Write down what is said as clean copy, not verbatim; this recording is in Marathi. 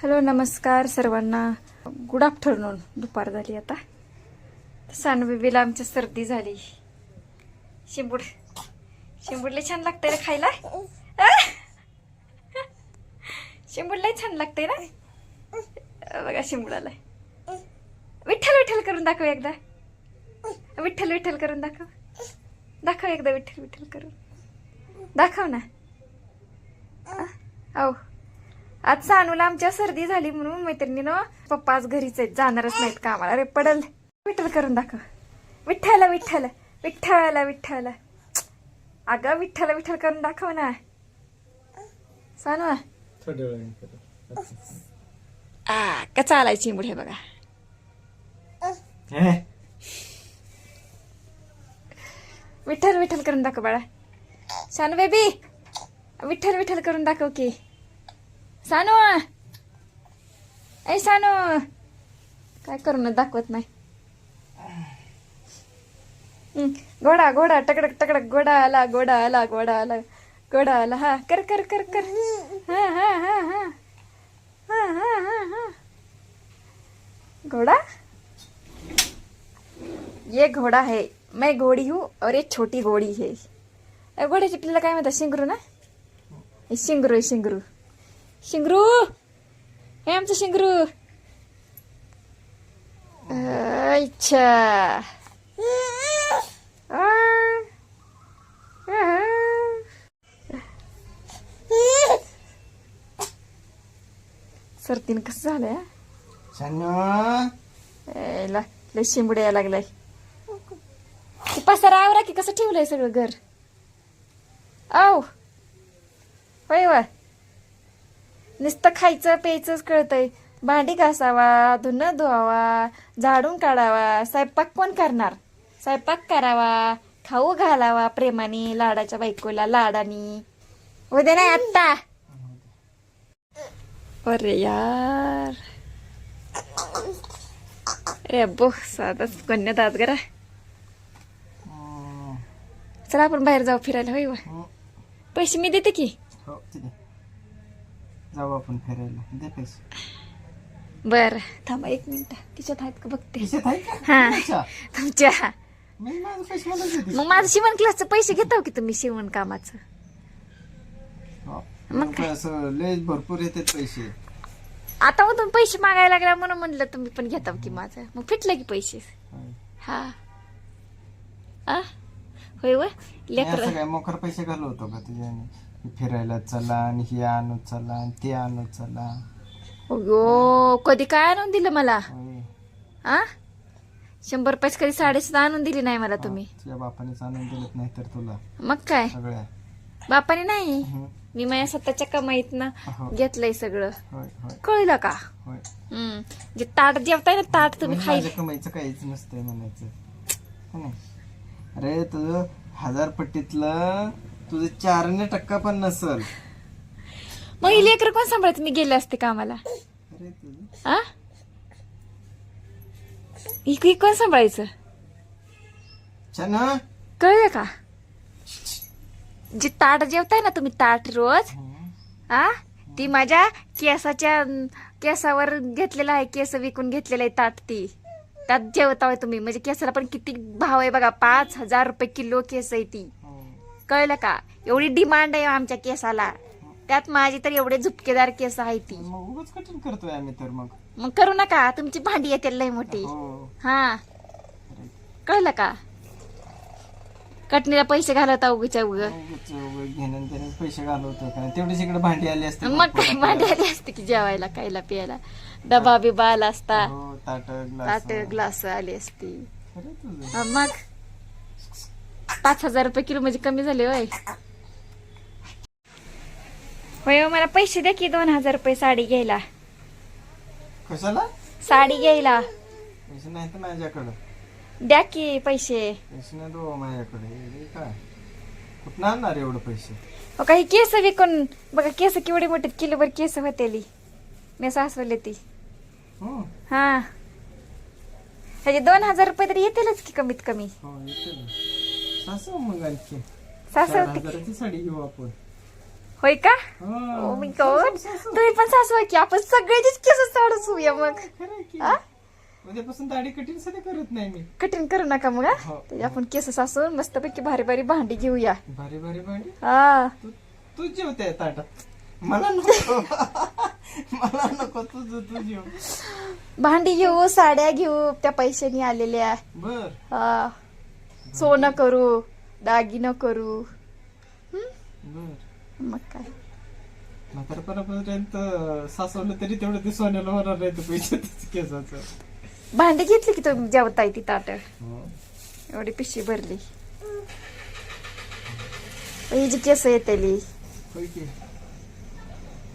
हॅलो नमस्कार सर्वांना. Good afternoon. दुपार झाली आता. सानबेबीला आमच्या सर्दी झाली. शिंबूड शिंबूड लय छान लागतंय ना खायला. शिंबूड लय छान लागतंय ना. बघा शिंबूडाला विठ्ठल विठ्ठल करून दाखव एकदा. विठ्ठल विठ्ठल करून दाखव. दाखव एकदा विठ्ठल विठ्ठल करून दाखव ना. हो आज सानूला आमच्या सर्दी झाली म्हणून मैत्रिणीनं पप्पा आज घरीच आहेत, जाणारच नाहीत कामाला. अरे पडल. विठ्ठल करून दाखव. विठ्ठल विठ्ठल विठ्ठल विठ्ठल. अगं विठ्ठल विठ्ठल करून दाखव ना सानू. कसा आलाय चिंबूड हे बघा. विठ्ठल विठ्ठल करून दाखव बाळा. सानू बेबी विठ्ठल विठ्ठल करून दाखव की. सानू ऐ सानू काय करून दाखवत नाही. घोडा घोडा टकडक टकडक घोडा आला घोडा आला घोडा आला घोडा आला. हा कर कर कर कर. हा हा हा हा हा हा हा हा. घोड़ा ये घोड़ा है, मैं घोड़ी हूँ और ये छोटी घोड़ी है. घोड्याच्या पिल्लाला काय म्हणतात? शिंगरू ना. शिंगरू शिंगरू शिंगरू हे आमचं शिंगरू. अच्छा सर्दीन कसं झालंय. लय शिंबूड यायला लागलाय. पसारा आवरा की कसं ठेवलंय सगळं घर. आव होय वा. नुसतं खायचं प्यायचंच कळतंय. भांडी घासावा, धुणं धुवावा, झाडून काढावा. स्वयंपाक कोण करणार? स्वयंपाक करावा, खाऊ घालावा प्रेमाने लाडाच्या बायकोला लाडानी. उद्या नाही आत्ता. अरे यार अरे अब्बो साधाच कन्या दात करा. चला आपण बाहेर जाऊ फिरायला. होय वा. पैसे मी देते की. जाऊ आपण फिरायला. दे पैसे. बर थांबा 1 मिनिट. तिच्यात आहेत का बघते. हा तुमच्या मग मग माझं शिवण क्लासचं पैसे घेताव की तुम्ही शिवण कामाचं. मग असं लय भरपूर येतात पैसे. आता मग तुम्ही पैसे मागायला लागला म्हणून म्हणलं तुम्ही पण घेताव की माझं. मग फिटलं की पैसे. हा होय व लेकर काय मोकर पैसे घालवतो का तुझ्याने? फिरायला चला आणि हे आणू चला आणि ते आणू चला. हो कधी काय आणून दिलं मला? होय. 100 रुपयाची कधी साडेसुद्धा आणून दिली नाही मला तुम्ही. तुझ्या बापानेच आणून दिलत नाही तर तुला. मग काय सगळ्या बापाने नाही. मी माझ्या स्वतःच्या कमाईतनं घेतलंय सगळं. कळलं का? जे ताट जेवताय ना ताट तुम्ही खायला. कमाईचं काहीच नसतंय म्हणायचं. अरे तुझं 1000 पट्टीतलं तुझं 4% पण नसल. मग ही लेकर कोण सांभाळायचं? मी गेले असते कामाला. अरे तुझं ही कोण सांभाळायचं? छान. कळलं का? जे ताट जेवताय ना तुम्ही ताट रोज ती माझ्या केसावर घेतलेलं आहे. केस विकून घेतलेलं आहे ताट. ती त्यात जेवताय तुम्ही. म्हणजे केसाला पण किती भाव आहे बघा. 5000 रुपये किलो केस आहे ती. कळलं का? एवढी डिमांड आहे आमच्या केसाला. त्यात माझी तर एवढे झुपकेदार केस आहे ती. उगाच कठीण करतोय आम्ही तर. मग करू नका. तुमची भांडी येते लय मोठी. हा कळलं का? कटणीला पैसे घालवता उगीच्या घेणं पैसे घालवतो का? तेवढीच इकडे भांडी आली असते. मग काय भांडी आली असते की जेवायला खायला प्यायला. डबा बिबा आला असता. ताट ग्लास आली असती. मग 5000 रुपये किलो म्हणजे कमी झाले होय. होय मला पैसे द्या की 2000 रुपये साडी घ्यायला. कशाला? साडी घ्यायला. पैसे नाही तर माझ्याकडं. द्या की पैसे. पैसे नाही दो माझ्याकडे. काय कुठं आणणार एवढं पैसे? काही केस विकून बघा. केस केवढे मोठे किलोभर केस होतेली. मी सासवले ती. हा ह्याचे 2000 रुपये तरी येतीलच की कमीत कमी. मग आणखी सासवते साडी घेऊ आपण. होय का हा. ओ मी गॉड तुम्ही पण सासू आहे की आपण सगळ्याचीच केस साडूया मग खरं आहे की. आ? उद्यापासून दाढी कटिंग सध्या करत नाही मी. कठीण करू नका मग हा? हो. तर आपण केस सासून मस्तपैकी भारी भारी भांडी घेऊया भारी भारी भांडी. हा तू जेवते ताटात, मला नको. मला नको, तू जेव. भांडी घेऊ साड्या घेऊ त्या पैशानी आलेल्या बर. हा सोनं करू दागिनं करू बर. मग काय म्हातारपणापर्यंत सासवलं तरी तेवढं ते सोन्याला होणार नाही, तर पैसे केसाचं. भांडी घेतली की तुम्ही जेवताय ती ताट एवढी पिशवी भरली ही जी केस येतेली होय की.